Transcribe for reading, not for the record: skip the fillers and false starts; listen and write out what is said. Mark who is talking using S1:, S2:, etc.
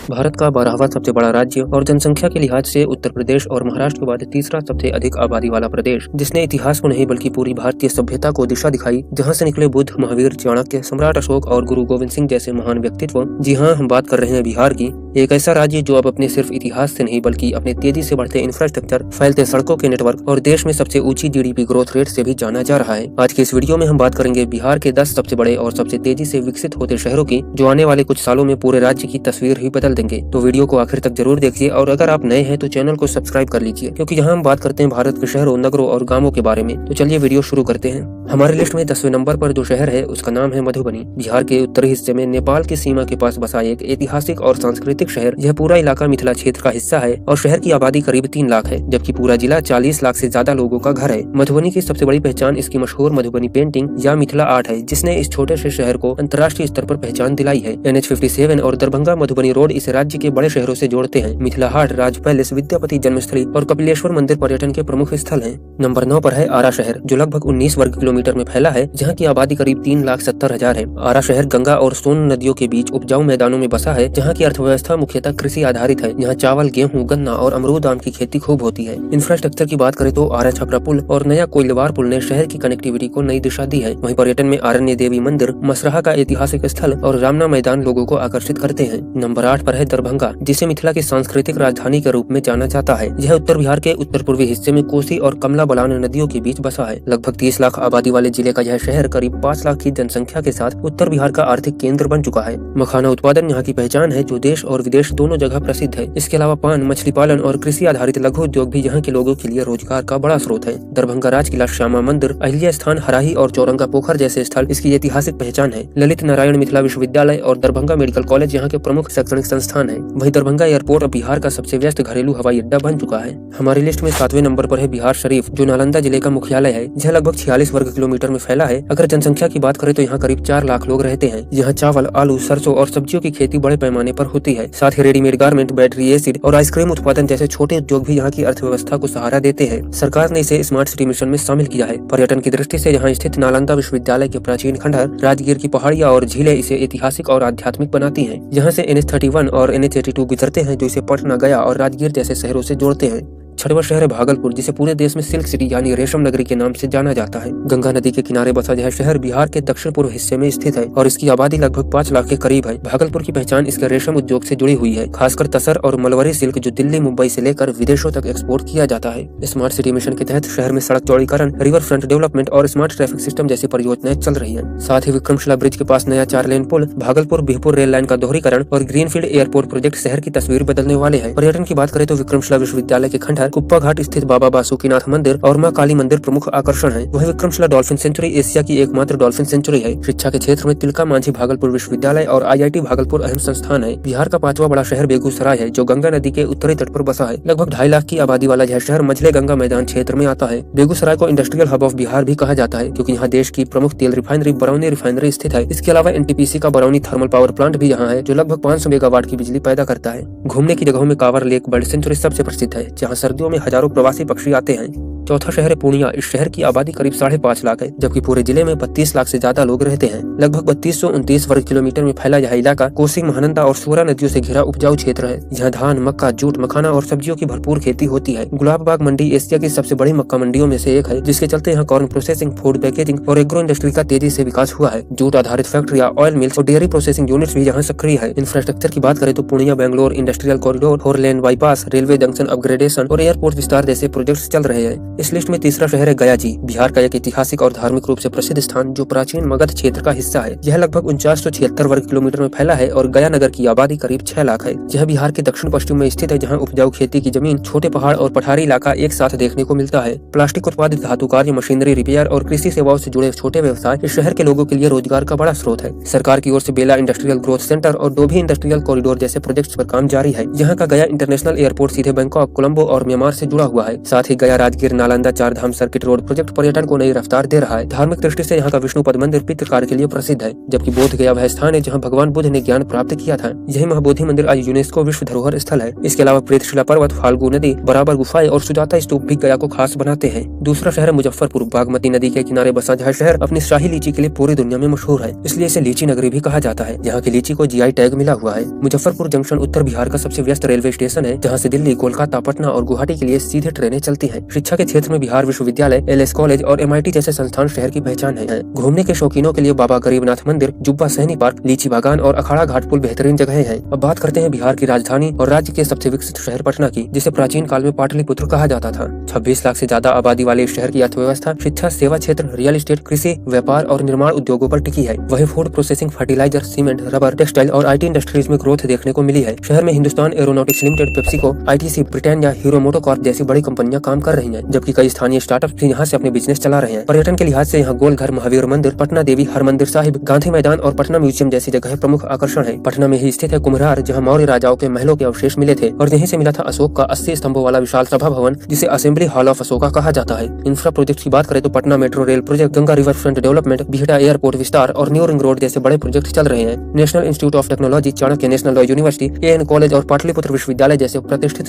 S1: भारत का 12वां सबसे बड़ा राज्य और जनसंख्या के लिहाज से उत्तर प्रदेश और महाराष्ट्र के बाद तीसरा सबसे अधिक आबादी वाला प्रदेश, जिसने इतिहास को नहीं बल्कि पूरी भारतीय सभ्यता को दिशा दिखाई, जहां से निकले बुद्ध, महावीर, चाणक्य, सम्राट अशोक और गुरु गोविंद सिंह जैसे महान व्यक्तित्व। जी हाँ, हम बात कर रहे हैं बिहार की, एक ऐसा राज्य जो अब अपने सिर्फ इतिहास से नहीं बल्कि अपने तेजी से बढ़ते इंफ्रास्ट्रक्चर, फैलते सड़कों के नेटवर्क और देश में सबसे ऊंची जीडीपी ग्रोथ रेट से भी जाना जा रहा है। आज के इस वीडियो में हम बात करेंगे बिहार के 10 सबसे बड़े और सबसे तेजी से विकसित होते शहरों की, जो आने वाले कुछ सालों में पूरे राज्य की तस्वीर ही बदल देंगे। तो वीडियो को आखिर तक जरूर देखिए और अगर आप नए हैं तो चैनल को सब्सक्राइब कर लीजिए, क्योंकि यहाँ हम बात करते हैं भारत के शहरों, नगरों और गांवों के बारे में। तो चलिए वीडियो शुरू करते हैं। हमारे लिस्ट में 10वें नंबर पर जो शहर है उसका नाम है मधुबनी। बिहार के उत्तरी हिस्से में नेपाल की सीमा के पास बसा एक ऐतिहासिक और सांस्कृतिक शहर। यह पूरा इलाका मिथिला क्षेत्र का हिस्सा है और शहर की आबादी करीब 3 लाख है, जबकि पूरा जिला 40 लाख से ज्यादा लोगों का घर है। मधुबनी की सबसे बड़ी पहचान इसकी मशहूर मधुबनी पेंटिंग या मिथिला आर्ट है, जिसने इस छोटे से शहर को अंतर्राष्ट्रीय स्तर पर पहचान दिलाई है। NH 57 और दरभंगा मधुबनी रोड इस राज्य के बड़े शहरों से जोड़ते हैं। मिथिला हाट, राज पैलेस, विद्यापति जन्मस्थली और कपिलेश्वर मंदिर पर्यटन के प्रमुख स्थल हैं। नंबर 9 पर है आरा शहर, जो लगभग 19 वर्ग किलोमीटर में फैला है, जहाँ की आबादी करीब 3,70,000 है। आरा शहर गंगा और सोन नदियों के बीच उपजाऊ मैदानों में बसा है, जहाँ की अर्थव्यवस्था मुख्यतः कृषि आधारित है। यहाँ चावल, गेहूं, गन्ना और अमरूद आम की खेती खूब होती है। इंफ्रास्ट्रक्चर की बात करें तो आरा छपरा पुल और नया कोइलवार पुल ने शहर की कनेक्टिविटी को नई दिशा दी है। वहीं पर्यटन में आरण्य देवी मंदिर, मसरहा का ऐतिहासिक स्थल और रामना मैदान लोगों को आकर्षित करते हैं। नंबर 8 पर है दरभंगा, जिसे मिथिला की सांस्कृतिक राजधानी के रूप में जाना जाता है। यह उत्तर बिहार के उत्तर पूर्वी हिस्से में कोसी और कमला बलान नदियों के बीच बसा है। लगभग 30 लाख आबादी वाले जिले का यह शहर करीब 5 लाख की जनसंख्या के साथ उत्तर बिहार का आर्थिक केंद्र बन चुका है। मखाना उत्पादन यहाँ की पहचान है, जो देश और विदेश दोनों जगह प्रसिद्ध है। इसके अलावा पान, मछली पालन और कृषि आधारित लघु उद्योग भी यहाँ के लोगों के लिए रोजगार का बड़ा स्रोत है। दरभंगा राजकिला, श्यामा मंदिर, अहिल्या स्थान, हराही और चौरंगा पोखर जैसे स्थल इसकी ऐतिहासिक पहचान है। ललित नारायण मिथिला विश्वविद्यालय और दरभंगा मेडिकल कॉलेज यहाँ के प्रमुख शैक्षणिक संस्थान है। वहीं दरभंगा एयरपोर्ट अब बिहार का सबसे व्यस्त घरेलू हवाई अड्डा बन चुका है। हमारी लिस्ट में 7वें नंबर पर है बिहार शरीफ, जो नालंदा जिले का मुख्यालय है। यह लगभग 46 वर्ग किलोमीटर में फैला है। अगर जनसंख्या की बात करें तो यहाँ करीब 4 लाख लोग रहते हैं। यहाँ चावल, आलू, सरसों और सब्जियों की खेती बड़े पैमाने पर होती है। साथ ही रेडीमेड गारमेंट, बैटरी एसिड और आइसक्रीम उत्पादन जैसे छोटे उद्योग भी यहाँ की अर्थव्यवस्था को सहारा देते हैं। सरकार ने इसे स्मार्ट सिटी मिशन में शामिल किया है। पर्यटन की दृष्टि से यहाँ स्थित नालंदा विश्वविद्यालय के प्राचीन खंडहर, राजगीर की पहाड़ियाँ और झीलें इसे ऐतिहासिक और आध्यात्मिक बनाती हैं। यहाँ से NH 31 और NH 82 गुजरते हैं, जो इसे पटना, गया और राजगीर जैसे शहरों से जोड़ते हैं। 6वां शहर है भागलपुर, जिसे पूरे देश में सिल्क सिटी यानी रेशम नगरी के नाम से जाना जाता है। गंगा नदी के किनारे बसा यह शहर बिहार के दक्षिण पूर्व हिस्से में स्थित है और इसकी आबादी लगभग 5 लाख के करीब है। भागलपुर की पहचान इसके रेशम उद्योग से जुड़ी हुई है, खासकर तसर और मलवरी सिल्क, जो दिल्ली, मुंबई से लेकर विदेशों तक एक्सपोर्ट किया जाता है। स्मार्ट सिटी मिशन के तहत शहर में सड़क चौड़ीकरण, रिवर फ्रंट डेवलपमेंट और स्मार्ट ट्रैफिक सिस्टम जैसी परियोजनाएं चल रही है। साथ ही विक्रमशिला ब्रिज के पास नया 4 लेन पुल, भागलपुर बिहपुर रेल लाइन का दोहरीकरण और ग्रीनफील्ड एयरपोर्ट प्रोजेक्ट शहर की तस्वीर बदलने वाले हैं। पर्यटन की बात करें तो विक्रमशिला विश्वविद्यालय के खंडहर, कुप्पा घाट स्थित बाबा बासुकीनाथ मंदिर और मां काली मंदिर प्रमुख आकर्षण है। वह विक्रमशिला डॉल्फिन सेंचुरी एशिया की एकमात्र डॉल्फिन सेंचुरी है। शिक्षा के क्षेत्र में तिलका मांझी भागलपुर विश्वविद्यालय और IIT भागलपुर अहम संस्थान है। बिहार का 5वां बड़ा शहर बेगूसराय है, जो गंगा नदी के उत्तरी तट पर बसा है। लगभग 2.5 लाख की आबादी वाला यह शहर मझले गंगा मैदान क्षेत्र में आता है। बेगूसराय को इंडस्ट्रियल हब ऑफ बिहार भी कहा जाता है, क्योंकि यहाँ देश की प्रमुख तेल रिफाइनरी बरौनी रिफाइनरी स्थित है। इसके अलावा NTPC का बरौनी थर्मल पावर प्लांट भी यहाँ है, जो लगभग 500 मेगावाट की बिजली पैदा करता है। घूमने की जगहों में कांवर लेक बर्ड सेंचुरी सबसे प्रसिद्ध है, जहाँ सर्दियों में हजारों प्रवासी पक्षी आते हैं। चौथा शहर है पूर्णिया। इस शहर की आबादी करीब 5.5 लाख है, जबकि पूरे जिले में 32 लाख से ज्यादा लोग रहते हैं। लगभग 3229 वर्ग किलोमीटर में फैला यह इलाका कोसी, महानंदा और सूरा नदियों से घिरा उपजाऊ क्षेत्र है। यहाँ धान, मक्का, जूट, मखाना और सब्जियों की भरपूर खेती होती है। गुलाब बाग मंडी एशिया की सबसे बड़ी मक्का मंडियों में से एक है, जिसके चलते यहाँ कॉर्न प्रोसेसिंग, फूड पैकेजिंग और एग्रो इंडस्ट्री का तेजी से विकास हुआ है। जूट आधारित फैक्ट्रियाँ, ऑयल मिल्स और डेयरी प्रोसेसिंग यूनिट्स भी यहाँ सक्रिय है। इंफ्रास्ट्रक्चर की बात करें तो पूर्णिया बेंगलोर इंडस्ट्रियल कॉरिडोर, 4 लेन बाईपास, रेलवे जंक्शन अपग्रेडेशन और एयरपोर्ट विस्तार जैसे प्रोजेक्ट चल रहे हैं। इस लिस्ट में तीसरा शहर है गया जी, बिहार का एक ऐतिहासिक और धार्मिक रूप से प्रसिद्ध स्थान, जो प्राचीन मगध क्षेत्र का हिस्सा है। यह लगभग 4976 वर्ग किलोमीटर में फैला है और गया नगर की आबादी करीब 6 लाख है। यह बिहार के दक्षिण पश्चिम में स्थित है, जहाँ उपजाऊ खेती की जमीन, छोटे पहाड़ और पठारी इलाका एक साथ देखने को मिलता है। प्लास्टिक उत्पादित धातु कार्य, मशीनरी रिपेयर और कृषि सेवाओं से जुड़े छोटे व्यवसाय इस शहर के लोगों के लिए रोजगार का बड़ा स्रोत है। सरकार की ओर से बेला इंडस्ट्रियल ग्रोथ सेंटर और डोभी इंडस्ट्रियल कॉरिडोर जैसे प्रोजेक्ट्स पर काम जारी है। यहाँ का गया इंटरनेशनल एयरपोर्ट सीधे बैंकॉक, कोलंबो और म्यांमार से जुड़ा हुआ है। साथ ही गया राजगीर नालंदा चार धाम सर्किट रोड प्रोजेक्ट पर्यटन को नई रफ्तार दे रहा है। धार्मिक दृष्टि से यहाँ का विष्णुपद मंदिर पितृ कार्य के लिए प्रसिद्ध है, जबकि बोध गया वह स्थान है जहाँ भगवान बुद्ध ने ज्ञान प्राप्त किया था। यही महाबोधि मंदिर आज यूनेस्को विश्व धरोहर स्थल है। इसके अलावा प्रेतशिला पर्वत, फाल्गु नदी, बराबर गुफाएं और सुजाता स्तूप भी गया को खास बनाते हैं। दूसरा शहर मुजफ्फरपुर बागमती नदी के किनारे बसा यह शहर अपनी शाही लीची के लिए पूरी दुनिया में मशहूर है, इसलिए इसे लीची नगरी भी कहा जाता है। यहाँ की लीची को जीआई टैग मिला हुआ है। मुजफ्फरपुर जंक्शन उत्तर बिहार का सबसे व्यस्त रेलवे स्टेशन है, जहाँ से दिल्ली, कोलकाता, पटना और गुवाहाटी के लिए सीधे ट्रेनें चलती हैं। शिक्षा के क्षेत्र में बिहार विश्वविद्यालय, एलएस कॉलेज और MIT जैसे संस्थान शहर की पहचान है। घूमने के शौकीनों के लिए बाबा गरीबनाथ मंदिर, जुब्बा सहनी पार्क, लीची बागान और अखाड़ा घाट पुल बेहतरीन जगह है। अब बात करते हैं बिहार की राजधानी और राज्य के सबसे विकसित शहर पटना की, जिसे प्राचीन काल में पाटलिपुत्र कहा जाता था। 26 लाख से ज्यादा आबादी वाले इस शहर की अर्थव्यवस्था शिक्षा, सेवा क्षेत्र, रियल एस्टेट, कृषि, व्यापार और निर्माण उद्योगों पर टिकी है। वही food processing, fertilizer, cement, rubber, textile और IT इंडस्ट्रीज में ग्रोथ देखने को मिली है। शहर में Hindustan Aeronautics Limited, PepsiCo, ITC, Britannia, Hero MotoCorp जैसी बड़ी कंपनियां काम कर रही हैं, जबकि कई स्थानीय स्टार्टअप भी यहाँ से अपने बिजनेस चला रहे हैं। पर्यटन के लिहाज से यहाँ गोलघर, महावीर मंदिर, पटना देवी, हरमंदिर साहिब, गांधी मैदान और पटना म्यूजियम जैसी जगह प्रमुख आकर्षण है। पटना में ही स्थित है कुम्हरार, जहाँ मौर्य राजाओं के महलों के अवशेष मिले थे और यहीं से मिला था अशोक का 80 स्तंभों वाला विशाल सभा भवन, जिसे असेंबली हॉल ऑफ अशोका कहा जाता है। इंफ्रा प्रोजेक्ट की बात करें तो Patna metro rail project, Ganga river front development, Bihta airport विस्तार और न्यू रिंग रोड जैसे बड़े प्रोजेक्ट चल रहे हैं। National institute of technology, Chanakya national law university, AN college और पाटलिपुत्र विश्वविद्यालय जैसे प्रतिष्ठित